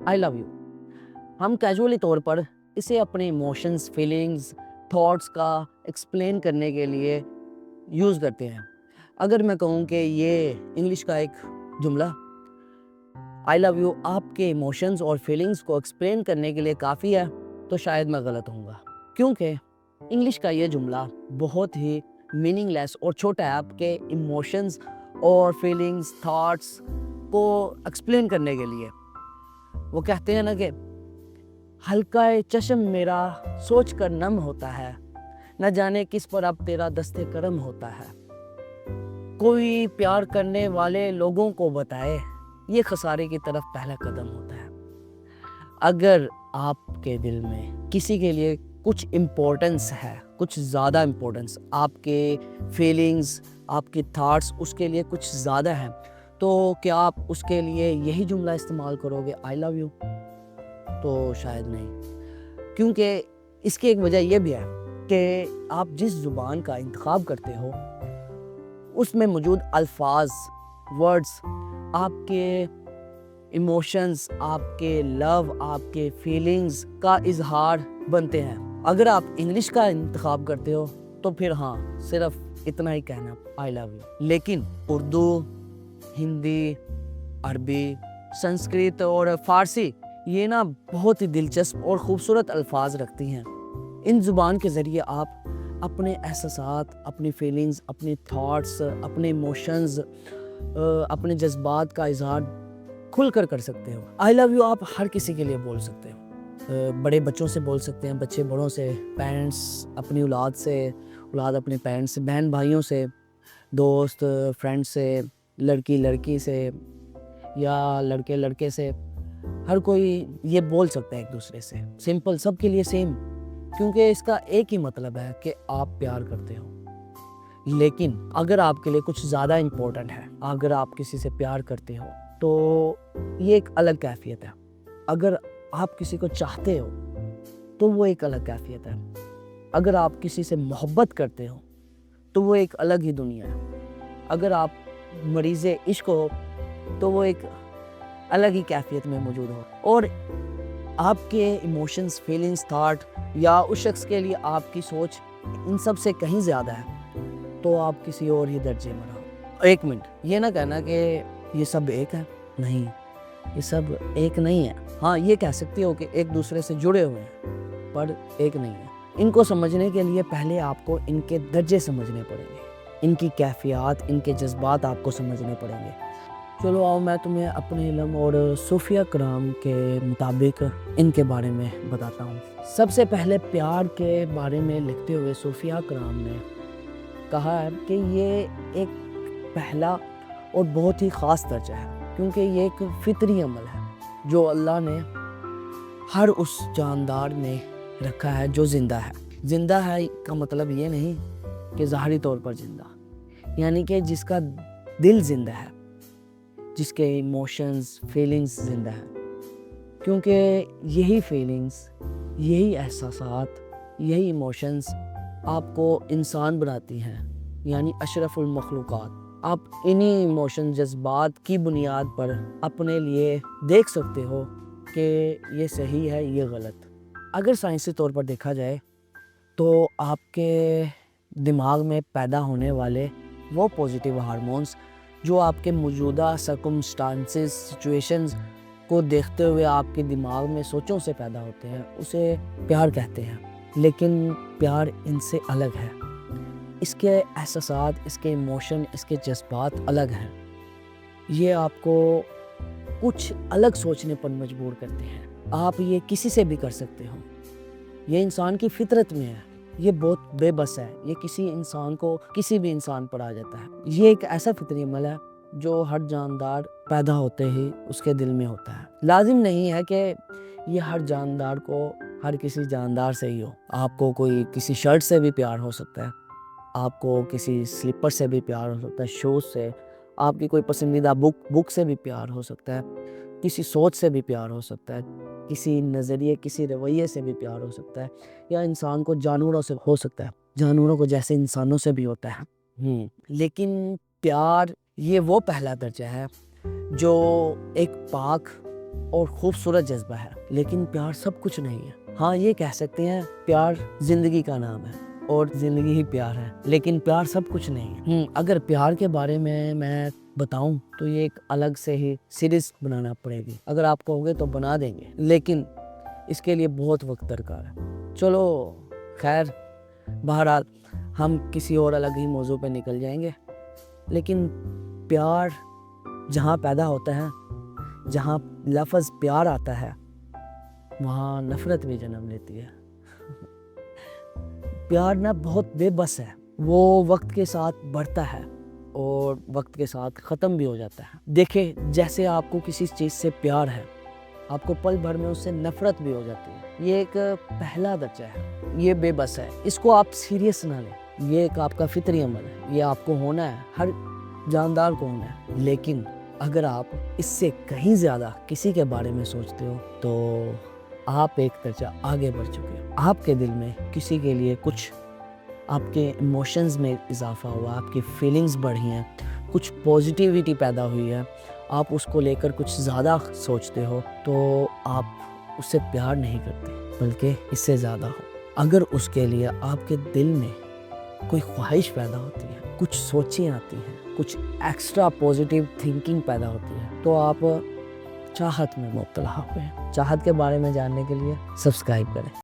I love you. हम casually तौर पर इसे अपने इमोशंस, फीलिंग्स, थॉट्स का एक्सप्लेन करने के लिए यूज़ करते हैं। अगर मैं कहूँ कि ये इंग्लिश का एक जुमला आई लव यू आपके इमोशंस और फीलिंग्स को एक्सप्लेन करने के लिए काफ़ी है, तो शायद मैं गलत होऊंगा, क्योंकि इंग्लिश का ये जुमला बहुत ही मीनिंगलेस और छोटा है आपके इमोशंस और फीलिंग्स, थॉट्स को एक्सप्लेन करने के लिए। वो कहते हैं ना कि हल्का चश्म मेरा सोच कर नम होता है, न जाने किस पर अब तेरा दस्ते करम होता है। कोई प्यार करने वाले लोगों को बताए ये खसारे की तरफ पहला कदम होता है। अगर आपके दिल में किसी के लिए कुछ इम्पोर्टेंस है, कुछ ज़्यादा इम्पोर्टेंस, आपके फीलिंग्स, आपके थॉट्स उसके लिए कुछ ज़्यादा है, तो क्या आप उसके लिए यही जुमला इस्तेमाल करोगे आई लव यू? तो शायद नहीं, क्योंकि इसकी एक वजह यह भी है कि आप जिस ज़ुबान का इंतखाब करते हो उसमें मौजूद अल्फाज, वर्ड्स आपके इमोशंस, आपके लव, आपके फीलिंग्स का इजहार बनते हैं। अगर आप इंग्लिश का इंतखाब करते हो तो फिर हाँ, सिर्फ इतना ही कहना आई लव यू। लेकिन उर्दू, हिंदी, अरबी, संस्कृत और फ़ारसी ये ना बहुत ही दिलचस्प और ख़ूबसूरत अल्फाज रखती हैं। इन ज़ुबान के ज़रिए आप अपने एहसासात, अपनी फीलिंग्स, अपने थॉट्स, अपने इमोशंस, अपने जज्बात का इजहार खुल कर सकते हो। आई लव यू आप हर किसी के लिए बोल सकते हो। बड़े बच्चों से बोल सकते हैं, बच्चे बड़ों से, पेरेंट्स अपनी औलाद से, औलाद अपने पेरेंट्स से, बहन भाइयों से, दोस्त फ्रेंड से, लड़की लड़की से या लड़के लड़के से, हर कोई ये बोल सकता है एक दूसरे से। सिंपल, सबके लिए सेम, क्योंकि इसका एक ही मतलब है कि आप प्यार करते हो। लेकिन अगर आपके लिए कुछ ज़्यादा इम्पोर्टेंट है, अगर आप किसी से प्यार करते हो तो ये एक अलग कैफियत है। अगर आप किसी को चाहते हो तो वो एक अलग कैफियत है। अगर आप किसी से मोहब्बत करते हो तो वो एक अलग ही दुनिया है। अगर आप मरीज़े इश्क हो तो वो एक अलग ही कैफियत में मौजूद हो। और आपके इमोशंस, फीलिंग्स, थॉट या उस शख्स के लिए आपकी सोच इन सब से कहीं ज़्यादा है, तो आप किसी और ही दर्जे में रहो। एक मिनट, ये ना कहना कि ये सब एक है, नहीं, ये सब एक नहीं है। हाँ, ये कह सकते हो कि एक दूसरे से जुड़े हुए हैं, पर एक नहीं है। इनको समझने के लिए पहले आपको इनके दर्जे समझने पड़ेंगे, इनकी कैफियत, इनके जज्बात आपको समझने पड़ेंगे। चलो आओ मैं तुम्हें अपने इल्म और सूफिया कराम के मुताबिक इनके बारे में बताता हूँ। सबसे पहले प्यार के बारे में लिखते हुए सूफिया कराम ने कहा है कि ये एक पहला और बहुत ही ख़ास दर्जा है, क्योंकि ये एक फितरी अमल है जो अल्लाह ने हर उस जानदार में रखा है जो ज़िंदा है। ज़िंदा है का मतलब ये नहीं कि ज़ाहरी तौर पर ज़िंदा, यानी कि जिसका दिल ज़िंदा है, जिसके इमोशंस, फीलिंग्स ज़िंदा है, क्योंकि यही फीलिंग्स, यही एहसासात, यही इमोशंस आपको इंसान बनाती हैं, यानी अशरफुल मखलूक़ात। आप इन्हीं इमोशन, जज्बात की बुनियाद पर अपने लिए देख सकते हो कि ये सही है, ये गलत। अगर साइंसी तौर पर देखा जाए तो आपके दिमाग में पैदा होने वाले वो पॉजिटिव हार्मोन्स जो आपके मौजूदा सर्कमस्टांसेस, सिचुएशंस को देखते हुए आपके दिमाग में सोचों से पैदा होते हैं, उसे प्यार कहते हैं। लेकिन प्यार इनसे अलग है। इसके एहसासात, इसके इमोशन, इसके जज्बात अलग हैं। ये आपको कुछ अलग सोचने पर मजबूर करते हैं। आप ये किसी से भी कर सकते हो, ये इंसान की फितरत में है, ये बहुत बेबस है, ये किसी इंसान को, किसी भी इंसान पर आ जाता है। ये एक ऐसा फितरी अमल है जो हर जानदार पैदा होते ही उसके दिल में होता है। लाजिम नहीं है कि ये हर जानदार को हर किसी जानदार से ही हो। आपको कोई किसी शर्ट से भी प्यार हो सकता है, आपको किसी स्लीपर से भी प्यार हो सकता है, शूज़ से, आपकी कोई पसंदीदा बुक से भी प्यार हो सकता है, किसी सोच से भी प्यार हो सकता है, किसी नज़रिए, किसी रवैये से भी प्यार हो सकता है, या इंसान को जानवरों से हो सकता है, जानवरों को जैसे इंसानों से भी होता है। लेकिन प्यार ये वो पहला दर्जा है जो एक पाक, اور خوبصورت جذبہ ہے، لیکن پیار سب کچھ نہیں ہے۔ ہاں یہ کہہ سکتے ہیں پیار زندگی کا نام ہے اور زندگی ہی پیار ہے، لیکن پیار سب کچھ نہیں ہے۔ اگر پیار کے بارے میں بتاؤں تو یہ ایک الگ سے ہی سیریز بنانا پڑے گی، اگر آپ کہو گے تو بنا دیں گے، لیکن اس کے لیے بہت وقت درکار ہے۔ چلو خیر، بہرحال ہم کسی اور الگ ہی موضوع پہ نکل جائیں گے، لیکن پیار جہاں پیدا ہوتا ہے، جہاں لفظ پیار آتا ہے، وہاں نفرت بھی جنم لیتی ہے۔ پیار نہ بہت بے بس ہے، وہ وقت کے ساتھ بڑھتا ہے اور وقت کے ساتھ ختم بھی ہو جاتا ہے۔ دیکھیں، جیسے آپ کو کسی چیز سے پیار ہے، آپ کو پل بھر میں اس سے نفرت بھی ہو جاتی ہے۔ یہ ایک پہلا درجہ ہے، یہ بے بس ہے، اس کو آپ سیریس نہ لیں، یہ ایک آپ کا فطری عمل ہے، یہ آپ کو ہونا ہے، ہر جاندار کو ہونا ہے۔ لیکن اگر آپ اس سے کہیں زیادہ کسی کے بارے میں سوچتے ہو تو آپ ایک درجہ آگے بڑھ چکے ہو، آپ کے دل میں کسی کے لیے کچھ، آپ کے ایموشنز میں اضافہ ہوا، آپ کی فیلنگز بڑھی ہیں، کچھ پوزیٹیوٹی پیدا ہوئی ہے، آپ اس کو لے کر کچھ زیادہ سوچتے ہو، تو آپ اس سے پیار نہیں کرتے بلکہ اس سے زیادہ ہو۔ اگر اس کے لیے آپ کے دل میں کوئی خواہش پیدا ہوتی ہے، کچھ سوچیں آتی ہیں، کچھ ایکسٹرا پوزیٹیو تھنکنگ پیدا ہوتی ہے، تو آپ چاہت میں مبتلا ہوئے ہیں۔ چاہت کے بارے میں جاننے کے لیے سبسکرائب کریں۔